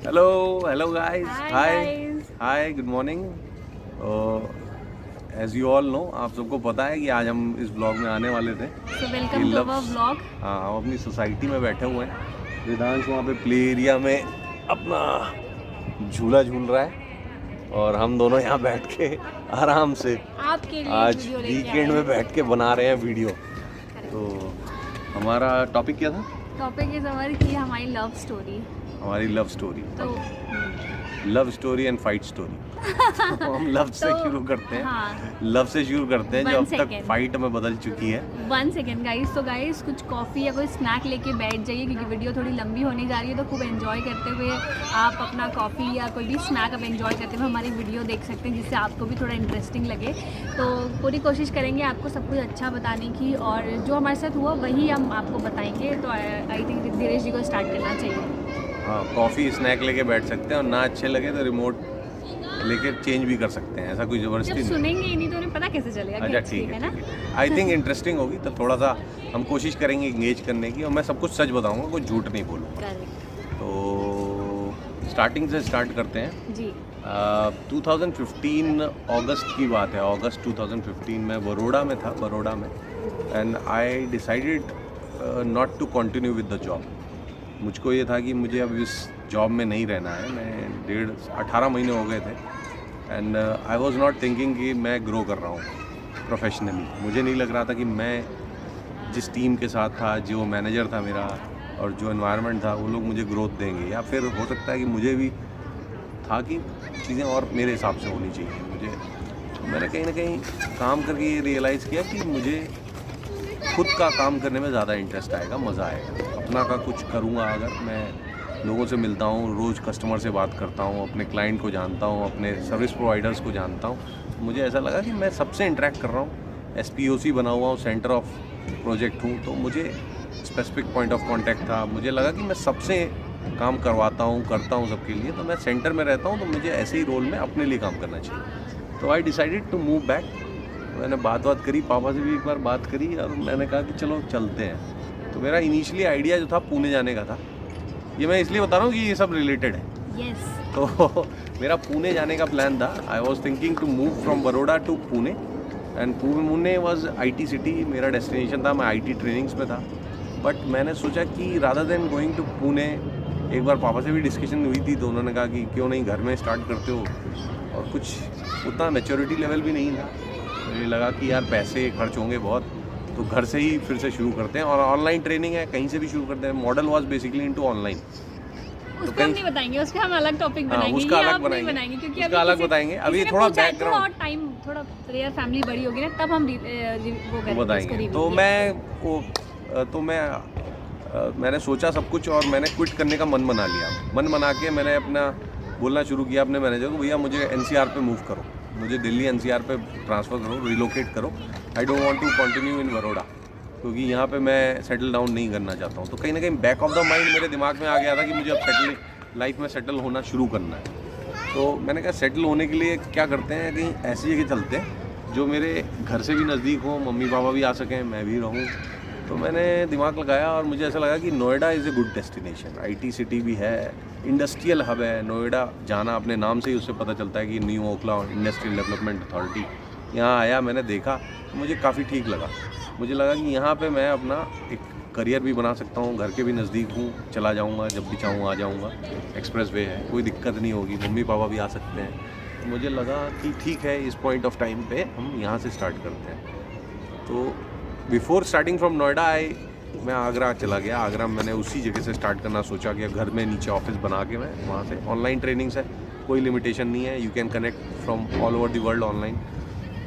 Hello guys. Hi guys. Hi. Good morning. As you all know, आप सबको पता है कि आज हम इस ब्लॉग में आने वाले थे। So welcome to our vlog. हाँ, हम अपनी सोसाइटी में बैठे हुए हैं। वेदांश वहाँ पे प्ले एरिया में अपना झूला झूल रहा है और हम दोनों यहाँ बैठ के आराम से आपके लिए आज वीडियो लेके वीकेंड आए में बैठ के बना रहे हैं वीडियो। तो हमारा टॉपिक क्या था? टॉपिक इज हमारी लव स्टोरी। हमारी लव स्टोरी। तो love story and fight story. तो हम लव से शुरू करते हैं। हाँ, लव से शुरू करते हैं जो One अब तक second. फाइट में बदल चुकी है। 1 सेकेंड गाइस। तो गाइस कुछ कॉफ़ी या कोई स्नैक लेके बैठ जाइए क्योंकि वीडियो थोड़ी लंबी होने जा रही है। तो खूब एंजॉय करते हुए आप अपना कॉफ़ी या कोई भी स्नैक आप एंजॉय करते हुए हमारी वीडियो देख सकते हैं, जिससे आपको भी थोड़ा इंटरेस्टिंग लगे। तो पूरी कोशिश करेंगे आपको सब कुछ अच्छा बताने की, और जो हमारे साथ हुआ वही हम आपको बताएंगे। तो आई थिंक धीरेश जी को स्टार्ट करना चाहिए। हाँ, कॉफ़ी स्नैक लेके बैठ सकते हैं और ना अच्छे लगे तो रिमोट लेके चेंज भी कर सकते हैं। ऐसा कोई ज़बरदस्ती जब नहीं। सुनेंगे ही नहीं तो उन्हें पता कैसे चलेगा? अच्छा, कि ठीक है ना। आई थिंक इंटरेस्टिंग होगी तो थोड़ा सा हम कोशिश करेंगे इंगेज करने की, और मैं सब कुछ सच बताऊंगा, कोई झूठ नहीं बोलूँगा। करेक्ट तो स्टार्टिंग से स्टार्ट करते हैं जी। 2015 अगस्त की बात है। अगस्त 2015 में बड़ौदा में था, बड़ौदा में, and I decided not to continue with the job. मुझको ये था कि मुझे अब इस जॉब में नहीं रहना है। मैं 18 महीने हो गए थे and I was not thinking कि मैं ग्रो कर रहा हूँ प्रोफेशनली। मुझे नहीं लग रहा था कि मैं जिस टीम के साथ था, जो मैनेजर था मेरा और जो एनवायरनमेंट था, वो लोग मुझे ग्रोथ देंगे, या फिर हो सकता है कि मुझे भी था कि चीज़ें और मेरे हिसाब से होनी चाहिए मुझे। तो मैंने कहीं ना कहीं काम करके ये रियलाइज़ किया कि मुझे खुद का काम करने में ज़्यादा इंटरेस्ट आएगा, मज़ा आएगा। अपना का कुछ करूँगा अगर, मैं लोगों से मिलता हूँ, रोज़ कस्टमर से बात करता हूँ, अपने क्लाइंट को जानता हूँ, अपने सर्विस प्रोवाइडर्स को जानता हूँ। तो मुझे ऐसा लगा कि मैं सबसे इंटरेक्ट कर रहा हूँ। SPOC बना हुआ हूँ, सेंटर ऑफ प्रोजेक्ट हूँ, तो मुझे स्पेसिफिक पॉइंट ऑफ कॉन्टैक्ट था। मुझे लगा कि मैं सबसे काम करवाता हूँ, करता हूँ सबके लिए, तो मैं सेंटर में रहता हूँ, तो मुझे ऐसे ही रोल में अपने लिए काम करना चाहिए। तो I decided to move back. मैंने बात करी, पापा से भी एक बार बात करी और मैंने कहा कि चलो चलते हैं। तो मेरा इनिशियली आइडिया जो था पुणे जाने का था। ये मैं इसलिए बता रहा हूँ कि ये सब रिलेटेड है। यस। तो मेरा पुणे जाने का प्लान था। I was thinking to move from Baroda to Pune, and Pune was IT city मेरा डेस्टिनेशन था। मैं IT ट्रेनिंग्स में था, बट मैंने सोचा कि rather than going to Pune, एक बार पापा से भी डिस्कशन हुई थी तो उन्होंने कहा कि क्यों नहीं घर में स्टार्ट करते हो, और कुछ उतना मैच्योरिटी लेवल भी नहीं था। मुझे लगा कि यार पैसे खर्च होंगे बहुत, तो घर से ही फिर से शुरू करते हैं, और ऑनलाइन ट्रेनिंग है, कहीं से भी शुरू करते हैं। Model was basically into online. उस पर हम नहीं बताएंगे, उस पर हम अलग टॉपिक बनाएंगे। उसका ये अलग आप नहीं बनाएंगे, बनाएंगे क्योंकि उसका अलग बताएंगे। अभी किसी ने थोड़ा पूछा है, बैकग्राउंड और टाइम थोड़ा रेयर फैमिली बड़ी होगी ना, तब हम वो करेंगे, बताएंगे। इसको तो review। मैंने सोचा सब कुछ, और मैंने क्विट करने का मन बना लिया। मन बना के मैंने अपना बोलना शुरू किया अपने मैनेजर को, भैया मुझे NCR पे मूव करो, मुझे दिल्ली NCR पे ट्रांसफ़र करो, रिलोकेट करो। I don't want to continue in Baroda, क्योंकि यहाँ पे मैं सेटल डाउन नहीं करना चाहता हूँ। तो कहीं ना कहीं बैक ऑफ द माइंड मेरे दिमाग में आ गया था कि मुझे अब लाइफ में सेटल होना शुरू करना है। तो मैंने कहा सेटल होने के लिए क्या करते हैं, कहीं ऐसी जगह चलते हैं जो मेरे घर से भी नज़दीक हो, मम्मी पापा भी आ सकें, मैं भी रहूँ। तो मैंने दिमाग लगाया और मुझे ऐसा लगा कि Noida is a good destination. IT city भी है, इंडस्ट्रियल हब है। नोएडा जाना अपने नाम से ही उससे पता चलता है कि new Okhla industrial development authority. यहाँ आया, मैंने देखा, तो मुझे काफ़ी ठीक लगा। मुझे लगा कि यहाँ पे मैं अपना एक करियर भी बना सकता हूँ, घर के भी नज़दीक हूँ, चला जाऊँगा जब भी चाहूँ, आ जाऊँगा। एक्सप्रेस वे है, कोई दिक्कत नहीं होगी, मम्मी पापा भी आ सकते हैं। तो मुझे लगा कि ठीक है, इस पॉइंट ऑफ टाइम पे हम यहाँ से स्टार्ट करते हैं। तो बिफोर स्टार्टिंग फ्रॉम नोएडा मैं आगरा चला गया। आगरा मैंने उसी जगह से स्टार्ट करना सोचा कि घर में नीचे ऑफिस बना के मैं वहाँ से ऑनलाइन ट्रेनिंग्स है, कोई लिमिटेशन नहीं है, you can connect from all over the world online.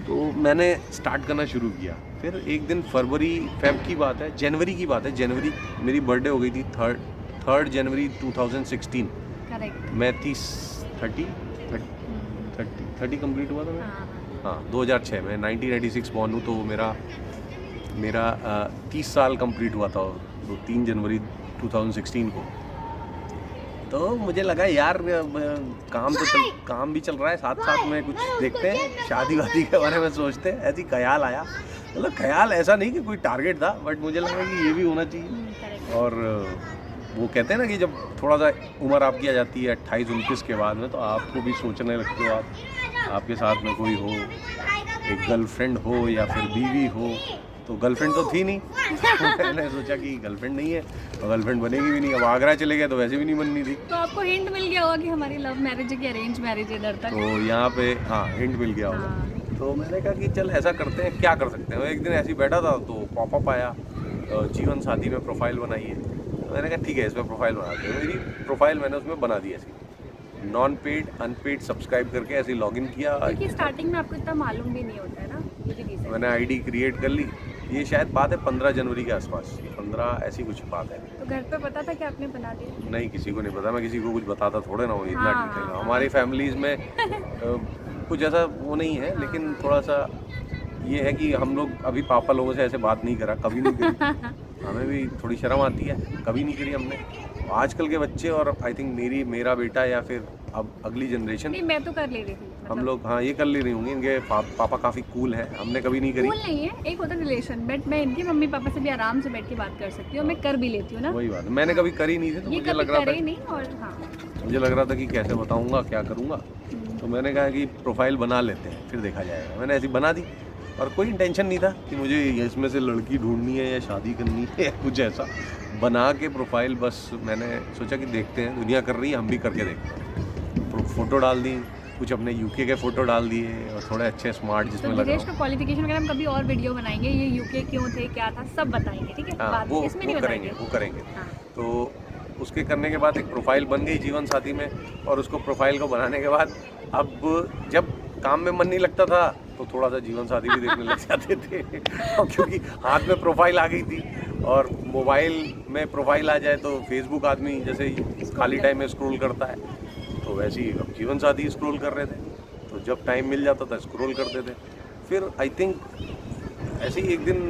तो मैंने स्टार्ट करना शुरू किया। फिर एक दिन फेब की बात है, जनवरी की बात है, जनवरी मेरी बर्थडे हो गई थी, 3 जनवरी 2016। करेक्ट। मैं 30 कंप्लीट हुआ था मैं। हाँ, 2006 में 1986 बॉर्न हूँ, तो मेरा 30 साल कंप्लीट हुआ था 3 जनवरी 2016 को। तो मुझे लगा यार काम भी चल रहा है, साथ साथ में कुछ देखते हैं, शादी वादी के बारे में सोचते हैं। ऐसी ख्याल आया, मतलब ख्याल ऐसा नहीं कि कोई टारगेट था, बट मुझे लगा कि ये भी होना चाहिए। और वो कहते हैं ना कि जब थोड़ा सा उम्र आपकी आ जाती है 28-29 के बाद में, तो आपको भी सोचने लगते हो आपके साथ में कोई हो, एक गर्लफ्रेंड हो या फिर बीवी हो। तो गर्लफ्रेंड तो थी नहीं तो मैंने सोचा कि गर्लफ्रेंड नहीं है और गर्लफ्रेंड बनेगी भी नहीं। अब आगरा चले गए तो वैसे भी नहीं बननी थी। तो आपको हिंट मिल गया होगा कि हमारी लव मैरिज है कि अरेंज मैरिज है इधर तक। तो यहाँ पे हाँ हिंट मिल गया होगा। हाँ। तो मैंने कहा कि चल ऐसा करते हैं, क्या कर सकते हैं। एक दिन ऐसे ही बैठा था तो पॉपअप आया, जीवन साथी में प्रोफाइल बनाइए। तो मैंने कहा ठीक है, इसमें प्रोफाइल बनाते हैं। मेरी प्रोफाइल मैंने उसमें बना दी ऐसी, नॉन पेड अनपेड सब्सक्राइब करके ऐसे लॉगिन किया। क्योंकि स्टार्टिंग में आपको इतना मालूम भी नहीं होता है ना, ये भी रीज़न। मैंने आईडी क्रिएट कर ली। ये शायद बात है 15 जनवरी के आसपास, 15 ऐसी कुछ बात है। तो घर पे पता था कि आपने बना दिया? नहीं, किसी को नहीं पता। मैं किसी को कुछ बताता थोड़े ना हूँ इतना हाँ, डिटेल। हाँ। हमारी फैमिलीज़ में कुछ ऐसा वो नहीं है, लेकिन थोड़ा सा ये है कि हम लोग अभी पापा लोगों से ऐसे बात नहीं करा, कभी नहीं करी। हमें भी थोड़ी शर्म आती है, कभी नहीं करी हमने। आजकल के बच्चे और आई थिंक मेरा बेटा या फिर अब अगली जनरेशन, नहीं मैं तो कर ले रही थी हम लोग हाँ ये कर ले रही होंगी। इनके पापा काफ़ी कूल है, हमने कभी नहीं करी। कूल नहीं है, एक होता रिलेशन, बट मैं इनके मम्मी पापा से भी आराम से बैठ के बात कर सकती हूँ, मैं कर भी लेती हूँ ना। वही बात है, मैंने कभी करी नहीं थी तो ये मुझे कभी लग रहा करे था नहीं। और हाँ मुझे लग रहा था कि कैसे बताऊंगा, क्या करूंगा। तो मैंने कहा कि प्रोफाइल बना लेते हैं, फिर देखा जाएगा। मैंने ऐसी बना दी और कोई इंटेंशन नहीं था कि मुझे इसमें से लड़की ढूंढनी है या शादी करनी है या कुछ ऐसा। बना के प्रोफाइल बस मैंने सोचा कि देखते हैं, दुनिया कर रही है, हम भी करके देखते हैं। फ़ोटो डाल दी, कुछ अपने यूके के फ़ोटो डाल दिए और थोड़े अच्छे स्मार्ट तो जिसमें लग विदेश रहा का क्वालिफिकेशन वगैरह हम कभी और वीडियो बनाएंगे, ये यूके क्यों थे क्या था सब बताएंगे, ठीक है? हाँ बाद वो में इसमें नहीं करेंगे, बताएंगे। वो करेंगे। हाँ। तो उसके करने के बाद एक प्रोफाइल बन गई जीवन साथी में, और उसको प्रोफाइल को बनाने के बाद अब जब काम में मन नहीं लगता था तो थोड़ा सा जीवन साथी भी देखने लग जाते थे। और क्योंकि हाथ में प्रोफाइल आ गई थी और मोबाइल में प्रोफाइल आ जाए तो फेसबुक आदमी जैसे ही खाली टाइम में स्क्रॉल करता है, तो वैसे ही अब जीवन साथी स्क्रॉल कर रहे थे। तो जब टाइम मिल जाता था स्क्रॉल करते थे। फिर आई थिंक ऐसे ही एक दिन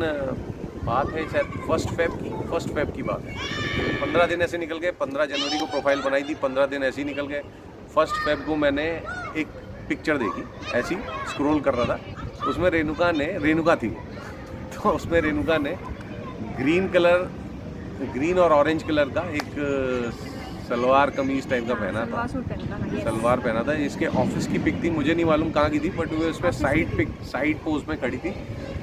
बात है शायद फर्स्ट फेब की बात है। 15 दिन ऐसे निकल गए। 15 जनवरी को प्रोफाइल बनाई थी, 15 दिन ऐसे ही निकल गए। फर्स्ट फेब को मैंने एक पिक्चर देखी, ऐसी स्क्रॉल कर रहा था, उसमें रेणुका थी। तो उसमें रेणुका ने ग्रीन और ऑरेंज कलर का एक सलवार कमीज टाइप का पहना था, सलवार पहना था। इसके ऑफिस की पिक थी, मुझे नहीं मालूम कहाँ की थी, बट वो उसमें साइड पोज में खड़ी थी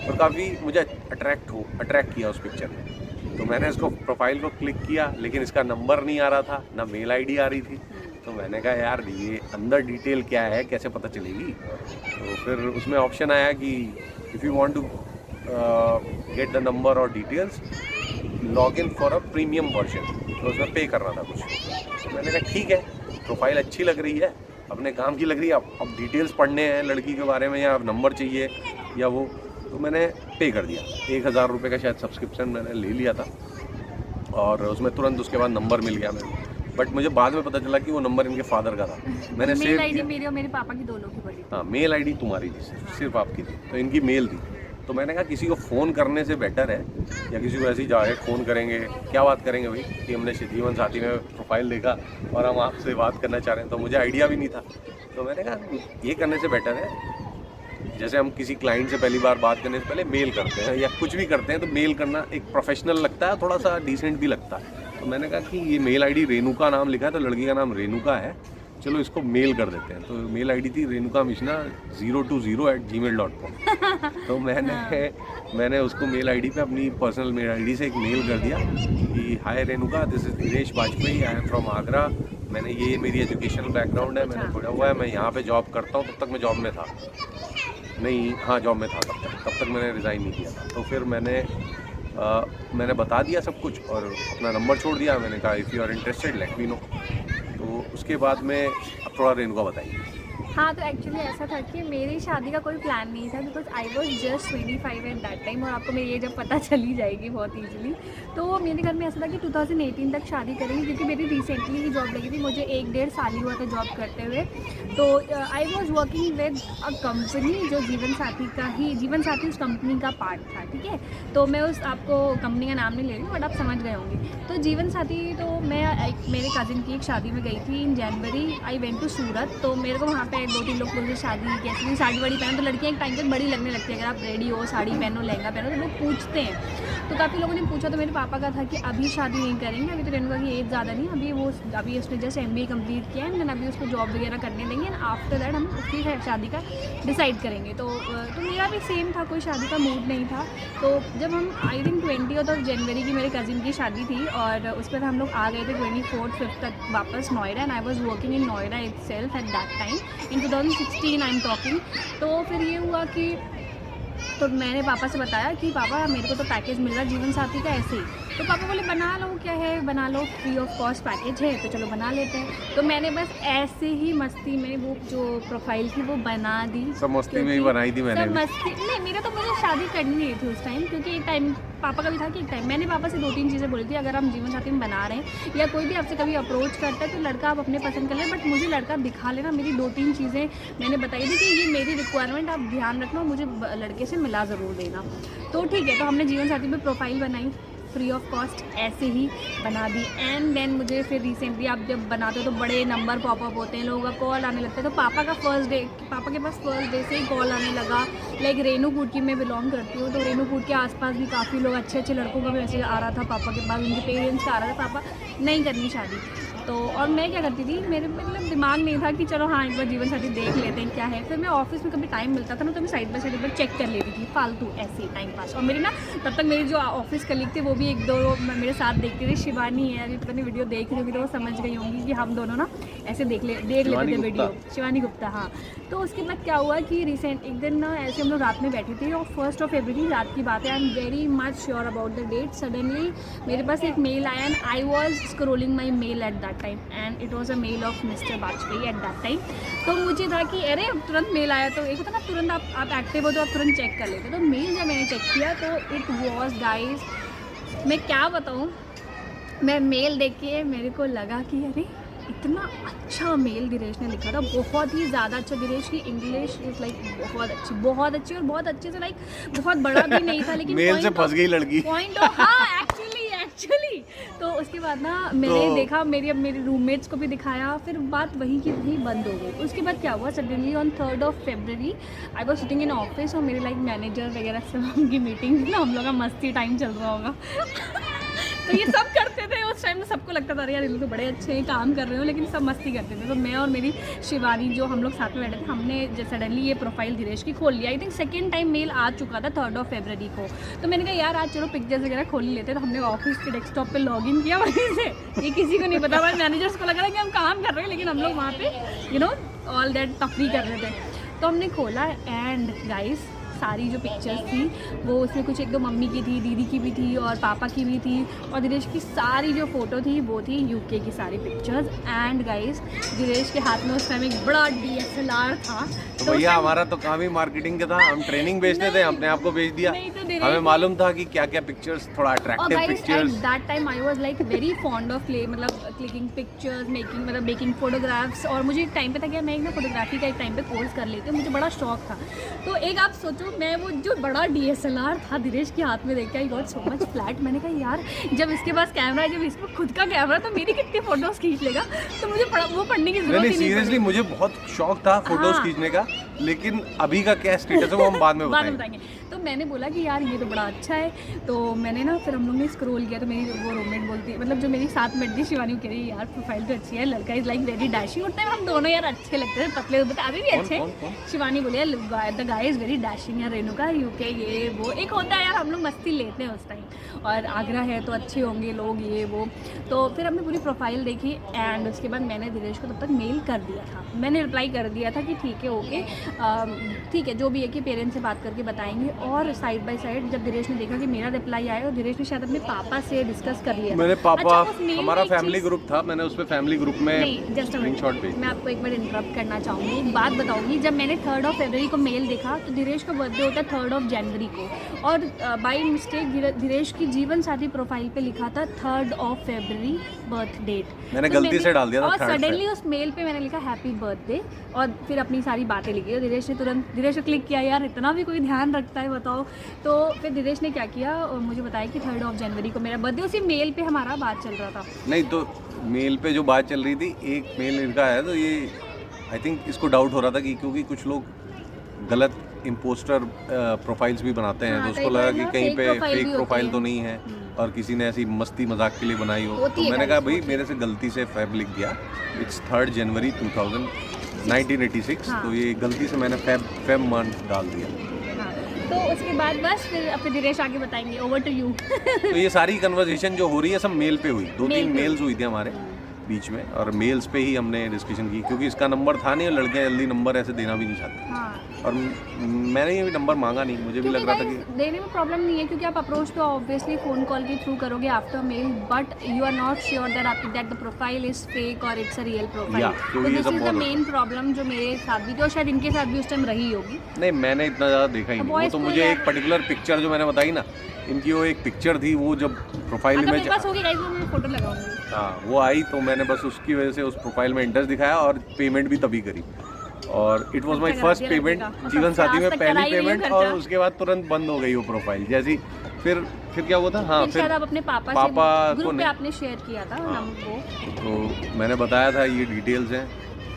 और काफ़ी मुझे अट्रैक्ट किया उस पिक्चर ने। तो मैंने इसको प्रोफाइल को क्लिक किया, लेकिन इसका नंबर नहीं आ रहा था, ना मेल आईडी आ रही थी। तो मैंने कहा यार ये अंदर डिटेल क्या है, कैसे पता चलेगी। तो फिर उसमें ऑप्शन आया कि if you want to get the number और details, log in for a premium version. तो उसमें पे करना था कुछ। तो मैंने कहा ठीक है, प्रोफाइल अच्छी लग रही है, अपने काम की लग रही है, अब डिटेल्स पढ़ने हैं लड़की के बारे में या नंबर चाहिए या वो। तो मैंने पे कर दिया। 1000 रुपये का शायद सब्सक्रिप्शन मैंने ले लिया था और उसमें तुरंत उसके बाद नंबर मिल गया मेरे। बट मुझे बाद में पता चला कि वो नंबर इनके फादर का था। मैंने सेव मेल आईडी किया। मेरी और मेरे पापा की दोनों की पड़ी। हाँ, मेल आईडी तुम्हारी थी, सिर्फ आपकी थी, तो इनकी मेल थी। तो मैंने कहा किसी को फ़ोन करने से बेटर है, या किसी को ऐसे ही डायरेक्ट फ़ोन करेंगे, क्या बात करेंगे भाई कि हमने जीवन साथी में प्रोफाइल देखा और हम आपसे बात करना चाह रहे हैं। तो मुझे आइडिया भी नहीं था। तो मैंने कहा ये करने से बेटर है, जैसे हम किसी क्लाइंट से पहली बार बात करने से पहले मेल करते हैं या कुछ भी करते हैं, तो मेल करना एक प्रोफेशनल लगता है, थोड़ा सा डिसेंट भी लगता है। तो मैंने कहा कि ये मेल आईडी रेणुका नाम लिखा है, तो लड़की का नाम रेणुका है, चलो इसको मेल कर देते हैं। तो मेल आईडी थी रेणुका मिश्रा 020@gmail.com। तो मैंने उसको मेल आईडी पे अपनी पर्सनल मेल आईडी से एक मेल कर दिया कि hi Renuka, this is Dhiresh Vajpayee, I am from Agra. मैंने ये मेरी एजुकेशनल बैकग्राउंड है, मैंने पढ़ा हुआ है, मैं यहाँ पे जॉब करता हूँ। तब तक मैं जॉब में था, नहीं हाँ जॉब में था तब तक मैंने रिज़ाइन नहीं किया था। तो फिर मैंने बता दिया सब कुछ और अपना नंबर छोड़ दिया। मैंने कहा if you are interested let me know. तो उसके बाद में अब थोड़ा रेणुका बताइए। हाँ, तो एक्चुअली ऐसा था कि मेरी शादी का कोई प्लान नहीं था, because I was just 25 eight that time. और आपको मेरी ये जब पता चली जाएगी बहुत ईजिली। तो मेरे घर में ऐसा था कि 2018 तक शादी करेंगे, क्योंकि मेरी रिसेंटली ही जॉब लगी थी, मुझे 1-1.5 साल ही हुआ था जॉब करते हुए। तो I was working with a company जो जीवन साथी उस कंपनी का पार्ट था, ठीक है। तो मैं आपको कंपनी का नाम नहीं ले रही हूँ, बट आप समझ गए होंगे। तो जीवन साथी, तो मैं मेरे कज़िन की एक शादी में गई थी इन जनवरी। आई वेंट टू सूरत। तो मेरे को वहाँ पे 2-3 लोग बोलते शादी कैसी, साड़ी वाड़ी पहनो। तो लड़कियाँ एक टाइम तक बड़ी लगने लगती है, अगर आप रेडी हो, साड़ी पहनो, लहंगा पहनो, तो लोग पूछते हैं। तो काफ़ी लोगों ने पूछा, तो मेरे पापा का था कि अभी शादी नहीं करेंगे, अभी तो रेणुका की एज ज़्यादा नहीं, अभी उसने जस्ट MBA कंप्लीट किया है, एंड अभी उसको जॉब वगैरह करने देंगे, एंड आफ्टर दैट हम उसकी शादी का डिसाइड करेंगे। तो मेरा भी सेम था, कोई शादी का मूड नहीं था। तो जब हम आई थिंक 20 जनवरी की मेरे कज़िन की शादी थी, और उस पर हम लोग आ गए थे 24-5 तक वापस Noida, and I was working in Noida itself eight that time in 2016 I am talking. तो फिर ये हुआ कि तो मैंने पापा से बताया कि पापा मेरे को तो पैकेज मिल रहा है जीवन साथी का ऐसे ही। तो पापा बोले बना लो, क्या है बना लो, फ्री ऑफ कॉस्ट पैकेज है तो चलो बना लेते हैं। तो मैंने बस ऐसे ही मस्ती में वो जो प्रोफाइल थी वो बना दी, सब मस्ती में ही बनाई थी मैंने सब भी। मस्ती नहीं, मेरा तो मुझे शादी करनी नहीं थी उस टाइम, क्योंकि एक टाइम पापा का भी था कि एक टाइम मैंने पापा से 2-3 चीज़ें बोली थी, अगर हम जीवन साथी में बना रहे हैं या कोई भी आपसे कभी अप्रोच करता है तो लड़का आप अपने पसंद कर लें, बट मुझे लड़का दिखा लेना। मेरी 2-3 चीज़ें मैंने बताई थी कि ये मेरी रिक्वायरमेंट आप ध्यान रखना, मुझे लड़के से मिला ज़रूर देना। तो ठीक है, तो हमने जीवन साथी में प्रोफाइल बनाई, फ्री ऑफ कॉस्ट ऐसे ही बना दी। एंड देन मुझे फिर रिसेंटली आप जब बनाते हो तो बड़े नंबर पॉपअप होते हैं, लोगों का कॉल आने लगता है। तो पापा के पास फर्स्ट डे से ही कॉल आने लगा। लाइक रेणुकूट की मैं बिलोंग करती हूँ, तो रेणुकूट के आसपास भी काफ़ी लोग अच्छे लड़कों का मैसेज आ रहा था पापा के पास, उनके पेरेंट्स का आ रहा था, पापा नहीं करनी शादी। तो और मैं क्या करती थी, मेरे मतलब दिमाग नहीं था कि चलो हाँ एक बार जीवन साथी देख लेते हैं क्या है। फिर मैं ऑफिस में कभी टाइम मिलता था ना, तो मैं साइड बाय साइड एक बार चेक कर लेती थी, फालतू ऐसे ही टाइम पास। और मेरी ना तब तक मेरी जो ऑफिस कलीग थे वो भी 1-2 मेरे साथ देखते थे। शिवानी है, अभी पता नहीं वीडियो देख रही होगी तो वो समझ गई होंगी कि हम दोनों ना ऐसे देख लेते थे वीडियो। शिवानी गुप्ता, हाँ। तो उसके बाद क्या हुआ कि रिसेंट एक दिन ना ऐसे हम लोग रात में बैठे थे, और 1 फरवरी रात की बात है, I am very much sure about the date. Suddenly मेरे पास एक मेल आया, and I was scrolling my mail at that time, and it was a mail of mister Vajpayee at that time. तो मुझे था कि अरे तुरंत मेल आया, तो एक होता ना तुरंत आप एक्टिव हो तो आप तुरंत चेक कर लेते। तो मेल जब मैंने चेक किया तो इट वॉज गाइज, मैं क्या बताऊँ, मैं मेल देख के मेरे को लगा कि अरे इतना अच्छा मेल दिनेश ने लिखा था, बहुत ही ज़्यादा अच्छा। दिनेश की इंग्लिश इज़ लाइक बहुत अच्छी और बहुत अच्छे से, लाइक बहुत बड़ा भी नहीं था, लेकिन मेल से फंस गई लड़की। पॉइंट ऑफ, हाँ एक्चुअली। तो उसके बाद ना मैंने देखा, मेरे रूममेट्स को भी दिखाया, फिर बात वहीं की वहीं बंद हो गई। उसके बाद क्या हुआ, suddenly on 3 February I was sitting in office, और मेरे लाइक मैनेजर वगैरह सब उनकी मीटिंग ना, हम लोग का मस्ती टाइम चल रहा होगा तो ये सब करते थे उस टाइम में, सबको लगता था यार ये लोग तो बड़े अच्छे हैं, काम कर रहे हो, लेकिन सब मस्ती करते थे। तो मैं और मेरी शिवानी जो हम लोग साथ में बैठे थे, हमने सडनली ये प्रोफाइल दिनेश की खोल लिया। I think second time mail आ चुका था 3 फरवरी को। तो मैंने कहा यार आज चलो पिक्चर्स वगैरह खोल ही लेते। तो हमने ऑफिस के डेस्कटॉप पे लॉगिन किया वहीं से, ये किसी को नहीं पता, बस मैनेजर्स को लग रहा है कि हम काम कर रहे हैं, लेकिन हम लोग वहाँ पे ऑल दैट तफरी कर रहे थे। तो हमने खोला, एंड गाइस सारी जो पिक्चर्स थी वो उसमें कुछ 1-2 मम्मी की थी, दीदी की भी थी, और पापा की भी थी, और दिनेश की सारी जो फ़ोटो थी वो थी यूके की सारी पिक्चर्स। एंड गाइस दिनेश के हाथ में उस टाइम एक बड़ा DSLR था। तो भैया हमारा तो काम ही मार्केटिंग का था, हम ट्रेनिंग बेचते थे, अपने आप को बेच दिया। हमें मालूम था कि क्या क्या पिक्चर्स, थोड़ा attractive pictures. Eight that time I was like very fond of clicking pictures, making photographs. और मुझे एक टाइम पे था कि मैं एक ना फोटोग्राफी का एक टाइम पे कोर्स कर लेती हूँ, मुझे बड़ा शौक था। तो एक आप सोचो, मैं वो जो बड़ा DSLR था दिनेश के हाथ में देख के I got so much flat. मैंने कहा यार जब इसके पास कैमरा है, जब इसको खुद का कैमरा, तो मेरी कितनी फोटोज खींच लेगा। तो मुझे वो पढ़ने की जरूरत ही नहीं। सीरियसली मुझे बहुत शौक था फोटोज खींचने का, लेकिन अभी का क्या स्टेटस है वो हम बाद में बताएंगे। तो मैंने बोला कि यार ये तो बड़ा अच्छा है। तो मैंने ना फिर हम लोग ने स्क्रॉल किया, तो मेरी वो रूममेट बोलती है, मतलब जो मेरी साथ में थी शिवानी, कह रही है यार प्रोफाइल तो अच्छी है, लड़का इज लाइक वेरी डैशिंग। उस टाइम हम दोनों यार अच्छे लगते थे, पतले होते अभी भी अच्छे। शिवानी बोली the guy is very dashing यार, रेणुका यूके ये वो एक होता है यार, हम लोग मस्ती लेते हैं उस टाइम, और आगरा है तो अच्छे होंगे लोग ये वो। तो फिर हमने पूरी प्रोफाइल देखी, एंड उसके बाद मैंने दिनेश को तब तक मेल कर दिया था। मैंने रिप्लाई कर दिया था कि ठीक है ओके, ठीक है जो भी है कि पेरेंट्स से बात करके बताएंगे। और साइड बाय साइड जब दिनेश ने देखा कि मेरा रिप्लाई आया, और दिनेश ने शायद अपने पापा से डिस्कस कर लिया। मेरे पापा, हमारा फैमिली ग्रुप था, मैंने उस पे फैमिली ग्रुप में स्क्रीनशॉट भेजा। मैं आपको एक बार इंटरप्ट करना चाहूँगी, एक बात बताऊँगी। जब मैंने 3 फरवरी को मेल देखा, तो दिनेश का बर्थडे होता है 3 जनवरी को, और बाई मिस्टेक दिनेश की जीवन साथी प्रोफाइल पे लिखा था 3 फरवरी बर्थ डेट। मैंने गलती से डाल दिया था। और सडनली उस मेल पे मैंने लिखा हैप्पी बर्थडे, और फिर अपनी सारी बातें लिखी। तो दिनेश ने क्लिक किया, यार इतना भी कोई ध्यान रखता है बताओ। तो फिर दिनेश ने क्या किया, मुझे बताया कि 3 जनवरी को मेरा बर्थडे, उसी मेल पे हमारा बात चल रहा था। नहीं तो मेल पे जो बात चल रही थी, एक मेल इनका है, तो ये आई थिंक इसको डाउट हो रहा था कि क्योंकि कुछ लोग गलत इम्पोस्टर प्रोफाइल्स भी बनाते हैं, हाँ, तो उसको कई लगा बार कि ना कहीं fake पे profile भी फेक होती प्रोफाइल है। तो नहीं है और किसी ने ऐसी मस्ती मजाक के लिए बनाई हो। होती तो है मैंने guys, कहा भाई होती मेरे से गलती से फेब लिख दिया, इट्स 3 जनवरी 1986, हाँ। तो ये गलती से मैंने फेब मंथ डाल दिया। हाँ, तो उसके बाद बस फिर अपने दिनेश आगे बताएंगे, ओवर टू यू। तो ये सारी कन्वर्सेशन जो हो रही है सब मेल पे हुई, 2-3 मेल पे मेल्स हुई थी हमारे बीच में, और मेल्स पे ही हमने डिस्कशन की, क्योंकि इसका नंबर था नहीं और लड़कियां जल्दी नंबर ऐसे देना भी नहीं चाहती, हाँ, और मैंने ये भी नंबर मांगा नहीं, मुझे भी क्योंकि लग रहा था guys, कि देने में प्रॉब्लम नहीं है, क्योंकि आप अप्रोच तो ऑब्वियसली फ़ोन कॉल के थ्रू करोगे after mail, but you are not sure that the profile is fake और it's a real profile. Yeah, तो क्योंकि ये दिस सब इज द बहुत मेन प्रॉब्लम जो मेरे साथ भी थी और शायद इनके साथ भी उस टाइम रही होगी। नहीं, मैंने इतना ज़्यादा देखा ही नहीं, वो boys तो को मुझे यार- एक पर्टिकुलर पिक्चर जो मैंने बताई ना, इनकी वो एक पिक्चर थी, वो जब प्रोफाइल अगर में मेरे पास होगी गाइस वो मैं फोटो लगाऊंगी। हाँ वो आई, तो मैंने बस उसकी वजह से उस प्रोफाइल में इंटरेस्ट दिखाया और पेमेंट भी तभी करी, और इट वाज माय खर्चा फर्स्ट करा दिया पेमेंट लड़के का। जीवन साथी आज में, तक पहली करा ही नहीं है पेमेंट, और खर्चा। उसके बाद तुरंत बंद हो गई वो प्रोफाइल जैसी। फिर क्या हुआ था, हाँ फिर शायद आप अपने पापा से पापा को ग्रुप पे नहीं, आपने शेयर किया था हाँ। नंबर वो। तो मैंने बताया था ये डिटेल्स हैं,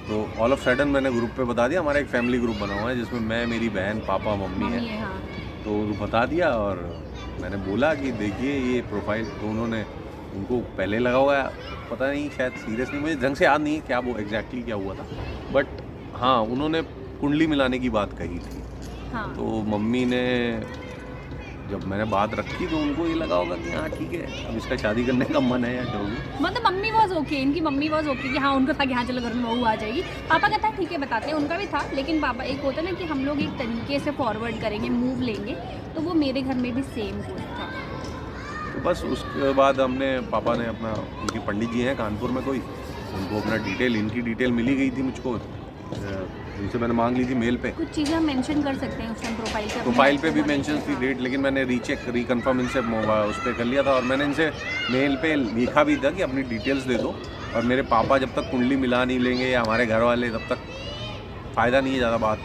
तो ऑल ऑफ सडन मैंने ग्रुप पे बता दिया, हमारा एक फैमिली ग्रुप बना हुआ है जिसमें मैं, मेरी बहन, पापा, मम्मी है, हाँ। तो बता दिया, और मैंने बोला कि देखिए ये प्रोफाइल, तो उन्होंने, उनको पहले लगा होगा, पता नहीं शायद सीरियसली मुझे ढंग से याद नहीं है क्या वो एग्जैक्टली क्या हुआ था, बट हाँ उन्होंने कुंडली मिलाने की बात कही थी। हाँ। तो मम्मी ने जब मैंने बात रखी तो उनको ये लगा होगा कि हाँ ठीक है, अब इसका शादी करने का मन है या जो भी। मतलब मम्मी वॉज ओके, इनकी मम्मी वॉज ओके कि हाँ उनको था कि हाँ चलो घर में बहू आ जाएगी। पापा का था ठीक है बताते हैं, उनका भी था, लेकिन पापा एक होता है ना कि हम लोग एक तरीके से फॉरवर्ड करेंगे, मूव लेंगे, तो वो मेरे घर में भी सेम कुछ था। तो बस उसके बाद हमने, पापा ने अपना, उनके पंडित जी हैं कानपुर में कोई, उनको अपना डिटेल, इनकी डिटेल मिली गई थी मुझको, उनसे मैंने मांग ली थी मेल पे। कुछ चीज़ें हम मेंशन कर सकते हैं उस टाइम प्रोफाइल पे भी मेंशन थी डेट, लेकिन मैंने रीचेक, रिकन्फर्म इनसे उस पर कर लिया था, और मैंने इनसे मेल पे लिखा भी था कि अपनी डिटेल्स दे दो, और मेरे पापा जब तक कुंडली मिला नहीं लेंगे या हमारे घर वाले, तब तक फ़ायदा नहीं है ज़्यादा बात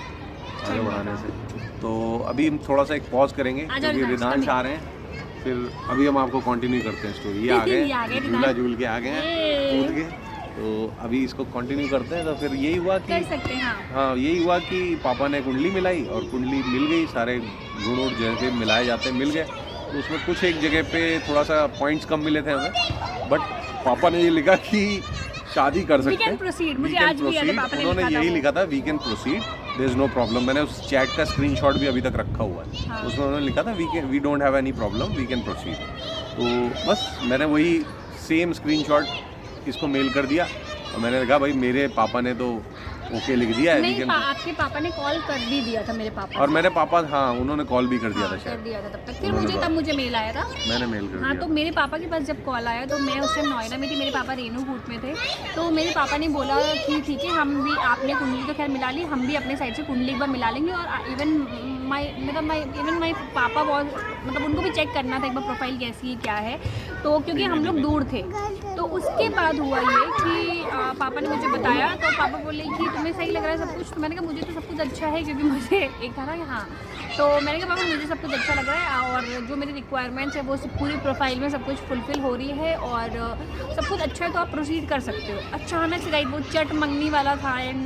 आगे बढ़ाने से। तो अभी हम थोड़ा सा एक पॉज करेंगे क्योंकि रिदांश आ रहे हैं, फिर अभी हम आपको कंटिन्यू करते हैं स्टोरी। ये आ गए, झूला झूल के आ गए हैं, कूद के, तो अभी इसको कंटिन्यू करते हैं। तो फिर यही हुआ कि कर सकते हैं, हाँ यही हुआ कि पापा ने कुंडली मिलाई और कुंडली मिल गई, सारे गुण और जैसे मिलाए जाते हैं मिल गए। तो उसमें कुछ एक जगह पे थोड़ा सा पॉइंट्स कम मिले थे हमें, बट पापा ने ये लिखा कि शादी कर सकते हैं, प्रोसीड। मुझे We can आज भी याद है proceed। पापा ने उन्होंने लिखा था यही वो। लिखा था we can proceed, there is no problem. मैंने उस चैट का स्क्रीनशॉट भी अभी तक रखा हुआ है, हाँ। उसमें उन्होंने लिखा था we don't have any problem, we can proceed. तो बस मैंने वही सेम स्क्रीनशॉट इसको मेल कर दिया, और मैंने कहा भाई मेरे पापा ने तो ओके लिख दिया है, we नहीं, can- आपके पापा ने कॉल कर भी दिया था मेरे पापा और ने। मेरे पापा, हाँ उन्होंने कॉल भी कर दिया था हाँ, कर शायद, दिया था तब तक। फिर उन्होंने मुझे बात- तब मुझे मेल आया था। मैंने मेल कर हाँ, दिया तो मेरे पापा के पास जब कॉल आया तो मैं उस टाइम नोएडा में थी, मेरे पापा रेणुकूट में थे। तो मेरे पापा ने बोला कि ठीक है, हम भी, आपने कुंडली तो खैर मिला ली, हम भी अपने साइड से कुंडली एक बार मिला लेंगे, और इवन माई पापा बहुत, मतलब उनको भी चेक करना था एक बार प्रोफाइल कैसी है क्या है, तो क्योंकि हम लोग दूर थे। तो उसके बाद हुआ ये कि पापा ने मुझे बताया, तो पापा बोले कि तुम्हें सही लग रहा है सब कुछ। तो मैंने कहा मुझे तो सब कुछ अच्छा है, क्योंकि मुझे एक था ना कि हाँ, तो मैंने कहा पापा मुझे सब कुछ अच्छा लग रहा है, और जो मेरी रिक्वायरमेंट्स है वो सब पूरी प्रोफाइल में सब कुछ फुलफिल हो रही है, और सब कुछ अच्छा है, तो आप प्रोसीड कर सकते हो। अचानक से राइट वो चट मंगनी वाला था, एंड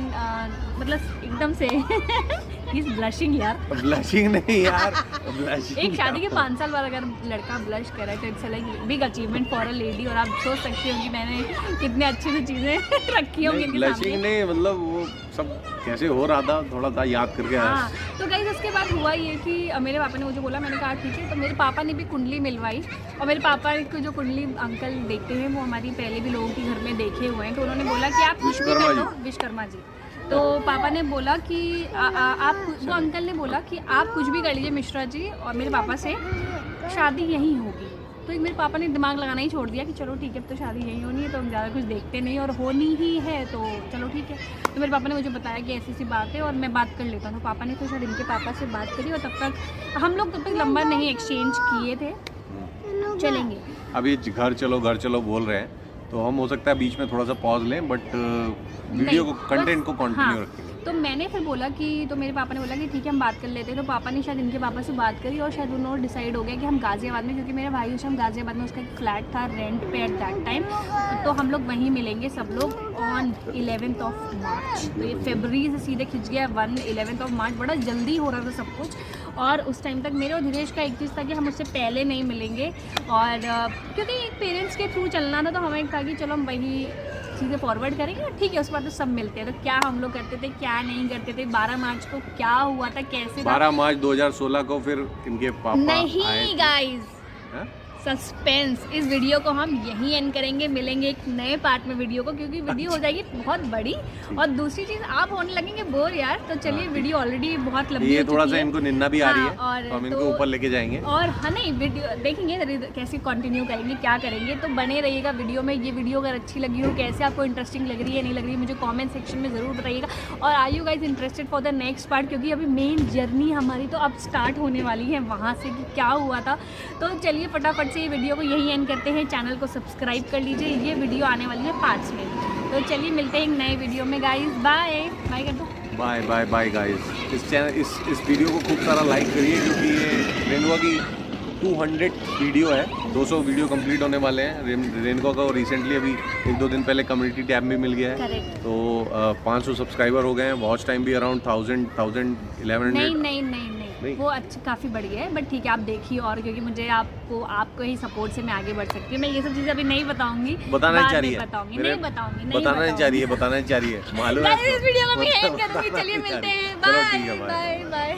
मतलब एकदम से ही इज ब्लशिंग यार, ब्लशिंग नहीं यार, ब्लशिंग एक शादी के 5 साल बाद अगर लड़का ब्लश करे तो it's like big achievement for a lady. और आप सोच सकते हो कि मैंने कितने अच्छी से चीज़ें रखी होंगी इनके ब्लशिंग सामने। नहीं, मतलब वो सब कैसे हो रहा था, थोड़ा सा याद करके आया। हाँ, तो गाइस उसके बाद हुआ ये कि मेरे पापा ने मुझे बोला, मैंने कहा ठीक है। तो मेरे पापा ने भी कुंडली मिलवाई, और मेरे पापा को जो कुंडली अंकल देखते हैं वो हमारी पहले भी लोगों के घर में देखे हुए हैं, तो उन्होंने बोला कि आप कुछ भी कर लो, विश्वकर्मा जी। तो पापा ने बोला कि आप, वो अंकल ने बोला कि आप कुछ भी कर लीजिए मिश्रा जी, और मेरे पापा से शादी यहीं होगी। तो मेरे पापा ने दिमाग लगाना ही छोड़ दिया कि चलो ठीक है, अब तो शादी यहीं होनी है, तो हम ज़्यादा कुछ देखते नहीं, और होनी ही है तो चलो ठीक है। तो मेरे पापा ने मुझे बताया कि ऐसी सी बात है और मैं बात कर लेता हूँ। तो पापा ने तो शायद इनके पापा से बात करी, और तब तक हम लोग नंबर नहीं एक्सचेंज किए थे। चलेंगे अभी घर चलो बोल रहे हैं, तो हम हो सकता है बीच में थोड़ा सा पॉज लें, बट वीडियो को, कंटेंट को कंटिन्यू हाँ, रखेंगे। तो मैंने फिर बोला कि, तो मेरे पापा ने बोला कि ठीक है हम बात कर लेते हैं। तो पापा ने शायद इनके पापा से बात करी और शायद उन्होंने डिसाइड हो गया कि हम गाज़ियाबाद में, क्योंकि मेरा भाई उस टाइम गाज़ियाबाद में उसका एक फ्लैट था रेंट पे एट दैट टाइम, तो हम लोग वहीं मिलेंगे सब लोग ऑन 11th ऑफ मार्च। तो ये फरवरी से सीधे खिंच गया 11th ऑफ मार्च, बड़ा जल्दी हो रहा था सब कुछ। और उस टाइम तक मेरे और धीरेश का एक चीज़ था कि हम उससे पहले नहीं मिलेंगे, और क्योंकि एक पेरेंट्स के थ्रू चलना था, तो हमें था कि चलो हम वही चीज़ें फॉरवर्ड करेंगे, ठीक है उसके बाद तो सब मिलते हैं। तो क्या हम लोग करते थे क्या नहीं करते थे, 12 मार्च को क्या हुआ था, कैसे था? 12 मार्च 2016 को फिर इनके पापा नहीं आए। गाइस, हाँ? सस्पेंस। इस वीडियो को हम यहीं एंड करेंगे, मिलेंगे एक नए पार्ट में वीडियो को, क्योंकि वीडियो हो जाएगी बहुत बड़ी। और दूसरी चीज़, आप होने लगेंगे बोर यार, तो चलिए वीडियो ऑलरेडी बहुत लंबी ये हो थोड़ा चुकी सा है। इनको निन्ना भी आ रही है, हाँ, तो हम इनको तो- ऊपर लेके जाएंगे। और हाँ नहीं, वीडियो देखेंगे कैसे कंटिन्यू करेंगे, क्या करेंगे, तो बने रहिएगा वीडियो में। ये वीडियो अगर अच्छी लगी हो, कैसे आपको इंटरेस्टिंग लग रही है नहीं लग रही है, मुझे कमेंट सेक्शन में ज़रूर बताइएगा। और are you guys interested for the next part, क्योंकि अभी मेन जर्नी हमारी तो अब स्टार्ट होने वाली है वहाँ से कि क्या हुआ था। तो चलिए फटाफट से ये वीडियो को यहीं एंड करते हैं। चैनल को सब्सक्राइब कर लीजिए, ये वीडियो आने वाली है पार्ट्स में। तो चलिए मिलते हैं एक नए वीडियो में गाइज, बाय बाय कर दो। Bye bye bye guys. इस वीडियो को खूब सारा लाइक करिए, क्योंकि ये रेनुआ की 200 वीडियो है, 200 वीडियो कंप्लीट होने वाले हैं। रेनुआ को रिसेंटली अभी 1-2 दिन पहले कम्युनिटी टैब भी मिल गया है। करेक्ट। तो 500 सब्सक्राइबर हो गए हैं, वॉच टाइम भी अराउंड 1100 नहीं, वो अच्छा काफ़ी बढ़ गया है, बट ठीक है आप देखिए। और क्योंकि मुझे आपको ही सपोर्ट से मैं आगे बढ़ सकती हूँ। मैं ये सब चीज़ें अभी नहीं बताऊंगी, बताना बाद चाह में रही है, बताऊंगी, मेरे- नहीं बताऊंगी, बताना नहीं चाह रही है, बताना नहीं चाह रही है, मालूम है। इस वीडियो को मैं एंड बताना करूंगी। चलिए नहीं चाह मिलते रही। हैं, चलो बाय ठीक है, बाय। Bye bye.